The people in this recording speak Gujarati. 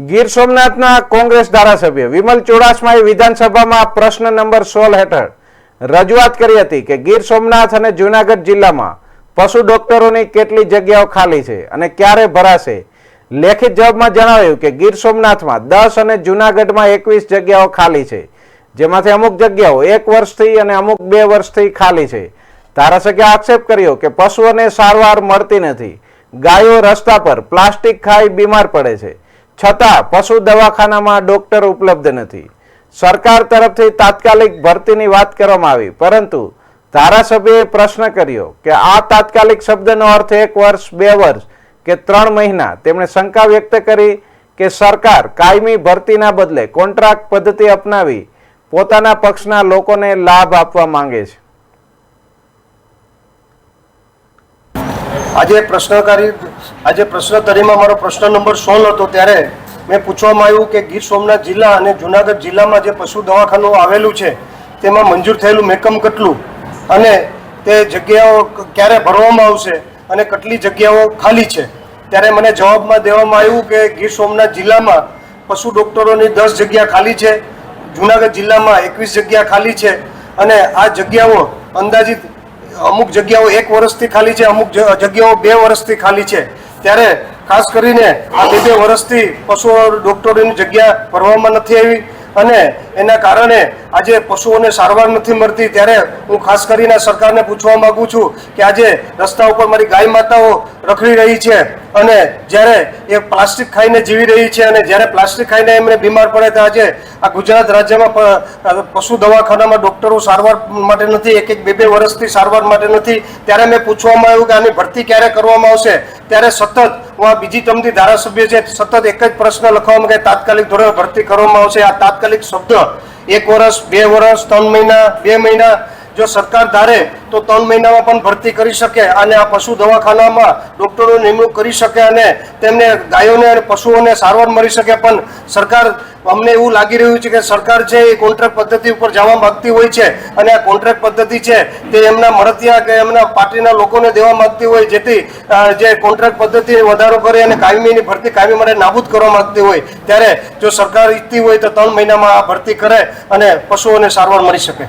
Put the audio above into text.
ગીર સોમનાથના કોંગ્રેસ ધારાસભ્ય વિમલ ચુડાસમાએ વિધાનસભામાં પ્રશ્ન નંબર 16 હેઠળ રજૂઆત કરી હતી કે ગીર સોમનાથ અને જૂનાગઢ જિલ્લામાં પશુ ડોક્ટરોની કેટલી જગ્યાઓ ખાલી છે અને ક્યારે ભરાશે। લેખિત જવાબમાં જણાવ્યું કે ગીર સોમનાથમાં 10 અને જૂનાગઢમાં 21 જગ્યાઓ ખાલી છે, જેમાંથી અમુક જગ્યાઓ 1 વર્ષથી અને અમુક 2 વર્ષથી ખાલી છે। ધારાસભ્યએ આક્ષેપ કર્યો કે પશુઓને સારવાર મળતી નથી, ગાયો રસ્તા પર પ્લાસ્ટિક ખાઈ બીમાર પડે છે, છતાં પશુ દવાખાનામાં ડોક્ટર ઉપલબ્ધ નથી। સરકાર તરફથી તાત્કાલિક ભરતીની વાત કરવામાં આવી, પરંતુ ધારાસભ્યએ પ્રશ્ન કર્યો કે આ તાત્કાલિક શબ્દનો અર્થ 1 વર્ષ, 2 વર્ષ કે 3 મહિના। તેમણે શંકા વ્યક્ત કરી કે સરકાર કાયમી ભરતીના બદલે કોન્ટ્રાક્ટ પદ્ધતિ અપનાવી પોતાના પક્ષના લોકોને લાભ આપવા માંગે છે। આજે પ્રશ્નોત્તરીમાં મારો પ્રશ્ન નંબર 16 હતો, ત્યારે મેં પૂછવામાં આવ્યું કે ગીર સોમનાથ જિલ્લા અને જૂનાગઢ જિલ્લામાં જે પશુ દવાખાનું આવેલું છે તેમાં મંજૂર થયેલું મેકમ કેટલું અને તે જગ્યાઓ ક્યારે ભરવામાં આવશે અને કેટલી જગ્યાઓ ખાલી છે। ત્યારે મને જવાબમાં દેવામાં આવ્યું કે ગીર સોમનાથ જિલ્લામાં પશુ ડૉક્ટરોની 10 જગ્યા ખાલી છે, જૂનાગઢ જિલ્લામાં 21 જગ્યા ખાલી છે અને આ જગ્યાઓ અંદાજિત અમુક જગ્યાઓ 1 વર્ષથી ખાલી છે, અમુક જગ્યાઓ 2 વર્ષથી ખાલી છે। ત્યારે ખાસ કરીને આ 2 વર્ષથી પશુ ડૉક્ટરોની જગ્યા ભરવામાં નથી આવી અને એના કારણે આજે પશુઓને સારવાર નથી મળતી। ત્યારે હું ખાસ કરીને સરકારને પૂછવા માગું છું કે આજે રસ્તા ઉપર મારી ગાય માતાઓ રખડી રહી છે અને જ્યારે એ પ્લાસ્ટિક ખાઈને જીવી રહી છે અને જ્યારે પ્લાસ્ટિક ખાઈને એમને બીમાર પડે તો આજે આ ગુજરાત રાજ્યમાં પશુ દવાખાનામાં ડૉક્ટરો સારવાર માટે નથી, 1-2 વર્ષથી સારવાર માટે નથી। ત્યારે મેં પૂછવામાં આવ્યું કે આની ભરતી ક્યારે કરવામાં આવશે। ત્યારે સતત હું આ બીજી ટર્મથી ધારાસભ્ય છે, સતત એક જ પ્રશ્ન લખવામાં કે તાત્કાલિક ધોરણે ભરતી કરવામાં આવશે। આ તાત્કાલિક શબ્દ 1 વર્ષ, 2 વર્ષ, 3 મહિના, 2 મહિના જો સરકાર ધારે તો 3 મહિનામાં પણ ભરતી કરી શકે અને આ પશુ દવાખાનામાં ડૉક્ટરોની નિમણૂક કરી શકે અને તેમને ગાયોને અને પશુઓને સારવાર મળી શકે। પણ સરકાર, અમને એવું લાગી રહ્યું છે કે સરકાર છે એ કોન્ટ્રાક્ટ પદ્ધતિ ઉપર જવા માગતી હોય છે અને આ કોન્ટ્રાક્ટ પદ્ધતિ છે તે એમના મળતિયા કે એમના પાર્ટીના લોકોને દેવા માગતી હોય, જેથી જે કોન્ટ્રાક્ટ પદ્ધતિ વધારો કરે અને કાયમીની ભરતી કાયમી માટે નાબૂદ કરવા માગતી હોય। ત્યારે જો સરકાર ઈચ્છતી હોય તો 3 મહિનામાં આ ભરતી કરે અને પશુઓને સારવાર મળી શકે।